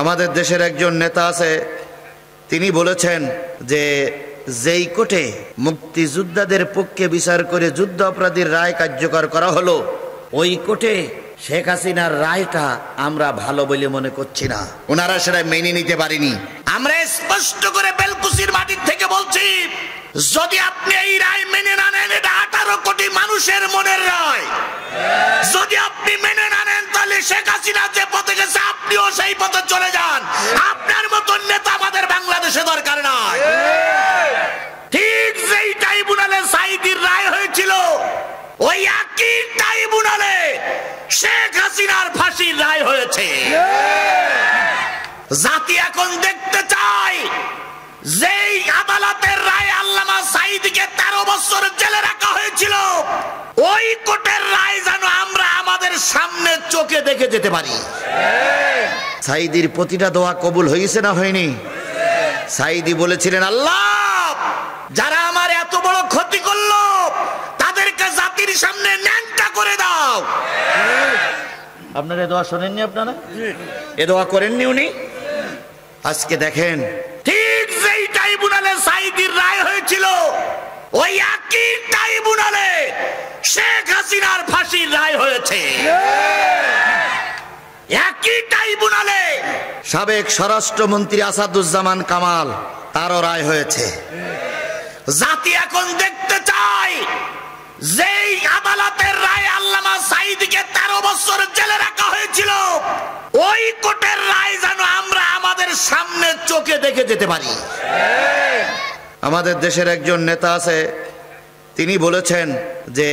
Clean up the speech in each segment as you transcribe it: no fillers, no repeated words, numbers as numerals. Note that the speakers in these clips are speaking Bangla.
আমাদের দেশের একজন নেতা আছে, তিনি বলেছেন যে যেই কোর্টে মুক্তিযোদ্ধাদের পক্ষে বিচার করে যুদ্ধ অপরাধীর রায় কার্যকর করা হলো, ওই কোর্টে শেখ হাসিনার রায়টা আমরা ভালো বলে মনে করছি না। ওনারা সেটা মেনে নিতে পারেনি। আমরা স্পষ্ট করে বেলকুচির মাটির থেকে বলছি, যদি আপনি এই রায় মেনে না নেন, এটা 18 কোটি মানুষের মনের রায়। যদি আপনি মেনে না নেন, তাহলে শেখ হাসিনা যে পথে গেছে আপনিও সেই পথে চলে যান। আপনার মতন নেতা আমাদের বাংলাদেশে দরকার নাই। ঠিক যেই ট্রাইব্যুনালে সাঈদীর রায় হয়েছিল, ওই একই ট্রাইব্যুনালে শেখ হাসিনার ফাঁসির রায় হয়েছে। জাতি এখন দেখতে চায় যেই আদালতের রায় আল্লামা সাঈদীকে 13 বছর জেলে রাখা হয়েছিল, ওই কোর্টের রায় যেন আমরা আমাদের সামনে চোখে দেখে যেতে পারি। সাঈদীর প্রতিটা দোয়া কবুল হয়েছে না হয়নি? সাঈদী বলেছিলেন, আল্লাহ যারা আমার এত বড় ক্ষতি করলো, তাদেরকে জাতির সামনে ন্যাংটা করে দাও। আপনারা দোয়া শোনেননি? আপনারা এ দোয়া করেননি উনি? আজকে দেখেন, ঠিক যেই ট্রাইব্যুনালে সাঈদীর রায় হয়েছিল, ওই একই ট্রাইব্যুনালে শেখ হাসিনার ফাঁসির রায় হয়েছে। একই ট্রাইব্যুনালে সাবেক স্বরাষ্ট্রমন্ত্রী আসাদুজ্জামান কামাল, তারও রায় হয়েছে। জাতি এখন দেখতে চায় যেই আদালতের রায় আল্লামা সাঈদীকে 13 বছর জেলে রাখা হয়েছিল, ওই কোর্টের রায় যেন আমরা আমাদের সামনে চোখে দেখে যেতে পারি। আমাদের দেশের একজন নেতা আছে, তিনি বলেছেন যে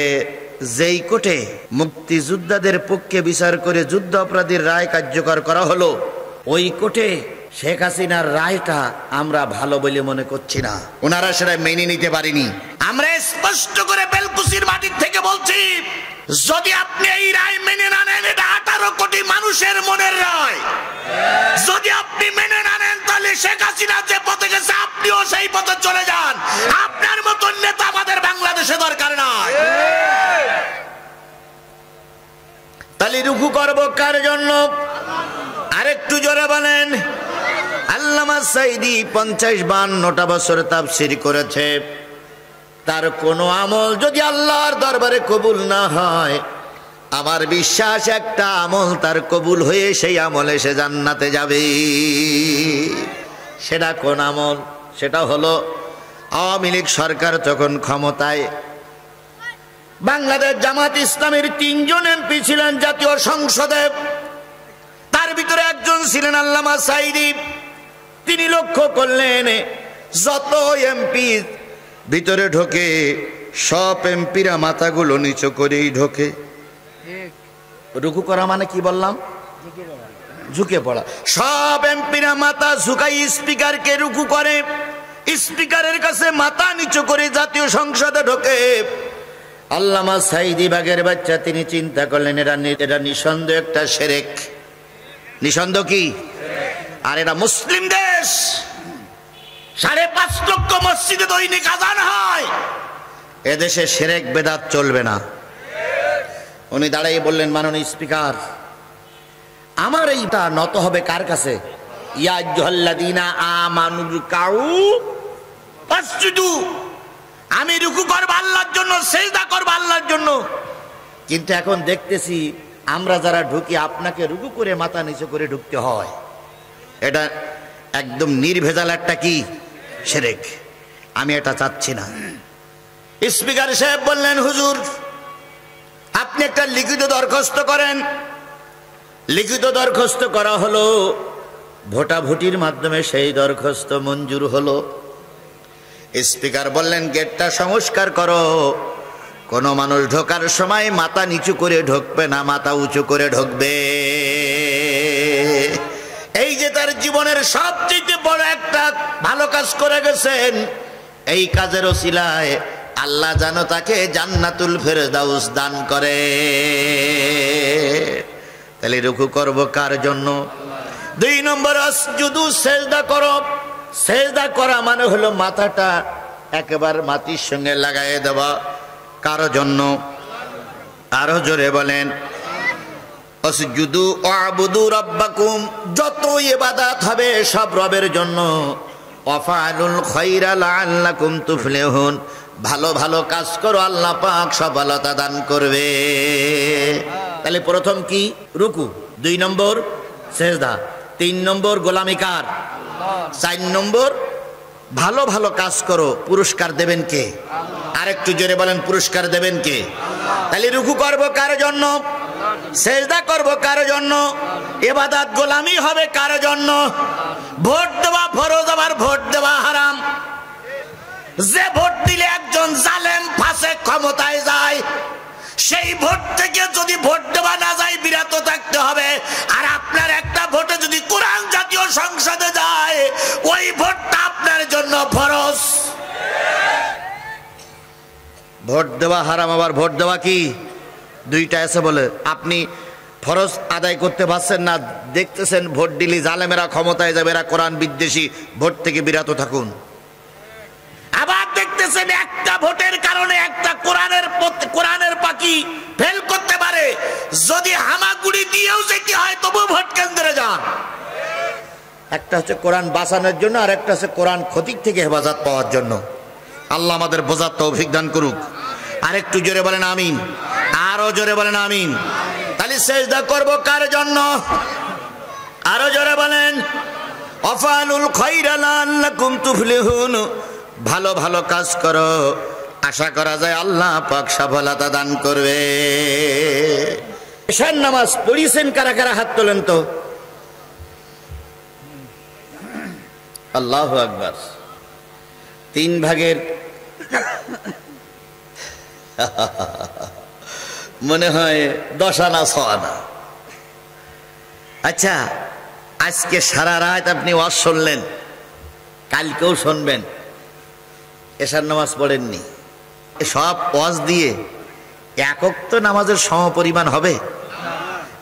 যেই কোর্টে মুক্তিযোদ্ধাদের পক্ষে বিচার করে যুদ্ধ অপরাধীর রায় কার্যকর করা হলো, ওই কোর্টে শেখ হাসিনার রায়টা আমরা ভালো বলে মনে করছি না। ওনারা সেটা মেনে নিতে পারেনি। আমরা স্পষ্ট করে বেলকুচির মাটির থেকে বলছি, যদি আপনি এই রায় মেনে না নেন, এটা 18 কোটি মানুষের মনের রায়। যদি আপনি মেনে না নেন, তাহলে শেখ হাসিনা যে পথে গেছে আপনিও সেই পথে চলে যান। আপনার মতন নেতা আমাদের বাংলাদেশে দরকার নাই। তাহলে রুকু করব কার জন্য? আরেকটু জোরে বলেন। আল্লামা সাঈদী 50-52টা বছর তাফসীর করেছে। তার কোনো আমল যদি আল্লাহর দরবারে কবুল না হয়, আমার বিশ্বাস একটা আমল তার কবুল হয়ে সেই আমলে সে জান্নাতে যাবে। সেটা কোন আমল? সেটা হলো আওয়ামী লীগ সরকার যখন ক্ষমতায়, বাংলাদেশ জামাত ইসলামের 3 জন এমপি ছিলেন জাতীয় সংসদে। তার ভিতরে একজন ছিলেন আল্লামা সাঈদী। তিনি লক্ষ্য করলেন, যত এমপি ভিতরে ঢোকে, সব এমপিরা মাথাগুলো নিচু করেই ঢোকে। রুকু করা মানে কি বললাম? ঝুঁকে পড়া। সব এমপিরা মাথা ঝুঁকাই স্পিকারকে রুকু করে, স্পিকারের কাছে মাথা নিচু করে জাতীয় সংসদে ঢোকে। আল্লামা সাঈদী বাগের বাচ্চা, তিনি চিন্তা করলেন এটা নিঃসন্দেহ একটা শিরক। নিঃসন্দেহ কি? আর এটা মুসলিম দেশ, 5.5 লক্ষ মসজিদে দৈনিক আযান হয়। এদেশে শিরক বেদাত চলবে না। উনি দাঁড়িয়ে বললেন, মাননীয় স্পিকার, আমার এইটা নত হবে কার কাছে? ইয়া আইয়ুহাল্লাযীনা আমানু রুকাউ ফাসজুদু। আমি রুকু করব আল্লাহর জন্য, সিজদা করব আল্লাহর জন্য। কিন্তু এখন দেখতেছি আমরা যারা ঢুকি, আপনাকে রুকু করে মাথা নিচু করে ঢুকতে হয়। এটা একদম নির্ভেজাল একটা কি শিরক। আমি এটা চাচ্ছি না। স্পিকার সাহেব বললেন, হুজুর আপনি একটা লিখিত দরখাস্ত করেন। লিখিত দরখাস্ত করা হলো, ভোটাভুটির মাধ্যমে সেই দরখাস্ত মঞ্জুর হলো। স্পিকার বললেন, গেটটা সংস্কার করো। কোন মানুষ ঢোকার সময় মাথা নিচু করে ঢুকবে না, মাথা উঁচু করে ঢুকবে। এই যে তার জীবনের সবচেয়ে বড় একটা ভালো কাজ করে গেছেন, এই কাজের ওসিলায় আল্লাহ যেন তাকে জান্নাতুল ফেরদাউস দান করে। তাহলে রুকু করব কার জন্য? 2 নম্বর, আসজুদু, সেজদা করো। সেজদা করা মানে হলো মাথাটা একেবারে মাটির সঙ্গে লাগাইয়ে দেওয়া। কারো জন্য? আরো জোরে বলেন। আসজুদু ওয়াবুদু রাব্বাকুম, যত ইবাদত হবে সব রবের জন্য। ওয়াফআলুল খায়রা লাআল্লাকুম তুফলিহুন, ভালো ভালো কাজ করো, আল্লাহ পাক সফলতা দান করবে। তাহলে প্রথম কি? রুকু। 2 নম্বর সেজদা। 3 নম্বর গোলামি কার? 4 নম্বর ভালো ভালো কাজ করো, পুরস্কার দেবেন কে? আরেকটু জোরে বলেন, পুরস্কার দেবেন কে? তাহলে রুকু করব কার জন্য? সেজদা করব কার জন্য? ইবাদত গোলামি হবে কার জন্য? ভোট দেওয়া ফরজ, আবার ভোট দেওয়া হারাম। যে ভোট দিলে একজন জালেম ফাসেক ক্ষমতায় যায়, সেই ভোট থেকে যদি ভোট দেওয়া না যায় বিরত থাকতে হবে। আর আপনার একটা ভোটে যদি কোরআন জাতীয় সংসদে যায়, ওই ভোটটা আপনার জন্য ফরজ। ভোট দেওয়া হারাম, আবার ভোট দেওয়া কি? দুইটা আছে বলে। আপনি ফরজ আদায় করতে পারছেন না, দেখতেছেন ভোট দিলে জালেমেরা ক্ষমতায় যাবে, এরা কোরআন বিদ্বেষী, ভোট থেকে বিরত থাকুন। আবার দেখতেছেন একটা ভোটের কারণে একটা কোরআনের পাখি ফেল করতে পারে, যদি হামাগুড়ি দিয়েও যেতে হয় তবু ভোট কেন্দ্রে যান। একটা হচ্ছে কোরআন বাঁচানোর জন্য, আর একটা হচ্ছে কোরআন ক্ষতির থেকে হেফাজত পাওয়ার জন্য। আল্লাহ আমাদের বোঝার তৌফিক দান করুক। আরেকটু জোরে বলেন আমিন, আরো জোরে বলেন আমিন। তাহলে সেজদা করব কার জন্য? আরো জোরে বলেন, ওয়াফআলুল খায়রা লাআল্লাকুম তুফলিহুন, ভালো ভালো কাজ করো, আশা করা যায় আল্লাহ পাক সফলতা দান করবে। এশার নামাজ পড়িয়েছেন কারা কারা? হাত তোলেন তো। আল্লাহু আকবার। 3 ভাগের মনে হয় 10 আনা 6 আনা। আচ্ছা, আজকে সারা রাত আপনি ওয়াজ শুনলেন, কালকেও শুনবেন, এশার নামাজ পড়েননি। সব ওয়াজ দিয়ে একক তো নামাজের সমপরিমাণ হবে?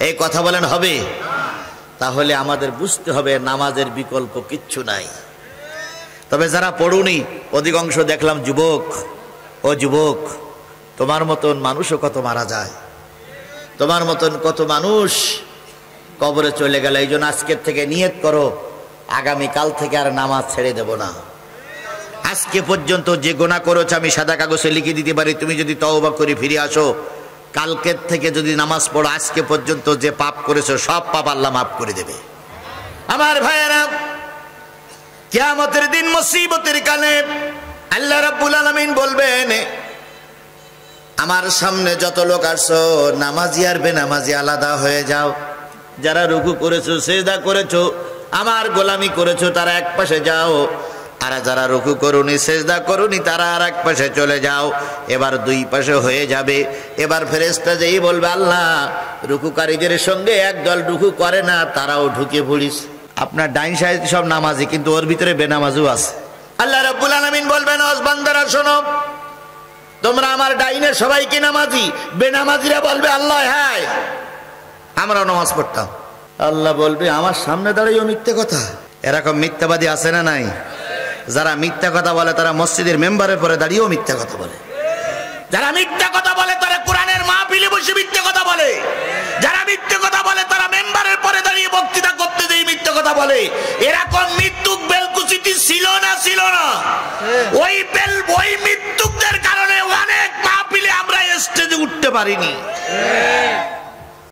এই কথা বলেন হবে? তাহলে আমাদের বুঝতে হবে নামাজের বিকল্প কিচ্ছু নাই। তবে যারা পড়ুনি, অধিকাংশ দেখলাম যুবক। ও যুবক, তোমার মতন মানুষও কত মারা যায়, তোমার মতন কত মানুষ কবরে চলে গেল। এই জন্য আজকের থেকে নিয়ত করো, আগামীকাল থেকে আর নামাজ ছেড়ে দেব না। আজকে পর্যন্ত যে গুনাহ করেছো আমি সাদা কাগজে লিখে দিতে পারি, তুমি যদি তওবা করে ফিরে আসো, কালকের থেকে যদি নামাজ পড়ো, আজকে পর্যন্ত যে পাপ করেছো সব পাপ আল্লাহ মাফ করে দেবে। আমার ভাইয়েরা, কিয়ামতের দিন মুসিবতের কালে আল্লাহ রাব্বুল আলামিন বলবেন, আমার সামনে যত লোক আসছো, নামাজি আর বেনামাজি আলাদা হয়ে যাও। যারা রুকু করেছো, সিজদা করেছো, আমার গোলামি করেছো, তারা এক পাশে যাও। আর যারা রুকু করুনি, সিজদা করুনি, তারা আর এক পাশে চলে যাও। এবার 2 পাশে হয়ে যাবে। এবার ফেরেশতা যেই বলবে, আল্লাহ রুকুকারীদের সঙ্গে একদল রুকু করে না, তারাও ঢুকে পড়িস। আপনার ডাইন সাইড সব নামাজি, কিন্তু ওর ভিতরে বেনামাজিও আছে। আল্লাহ রাব্বুল আলামিন বলবেন, ওয়াজ বান্দারা শোনো, তোমরা আমার ডাইনে সবাই কি নামাজি? বেনামাজিরা বলবে, আল্লাহ হ্যাঁ আমরাও নামাজ পড়তাম। আল্লাহ বলবে, আমার সামনে দাঁড়িয়েও মিথ্যে কথা। এরকম মিথ্যাবাদী আছে না নাই? যারা মিথ্যা কথা বলে তারা মসজিদের মেম্বারের পরে দাঁড়িয়েও মিথ্যা কথা বলে। যারা মিথ্যা কথা বলে তারা কোরআনের মাহফিলে বসে মিথ্যা কথা বলে। যারা মিথ্যা কথা বলে তারা মেম্বারের পরে দাঁড়িয়ে বক্তৃতা করতে যেয়ে মিথ্যা কথা বলে। এরকম মৃত্যুক বেলকুচিটি ছিল না? ছিল না? ওই মৃত্যুকদের কারণে অনেক মাহফিলে আমরা স্টেজে উঠতে পারিনি।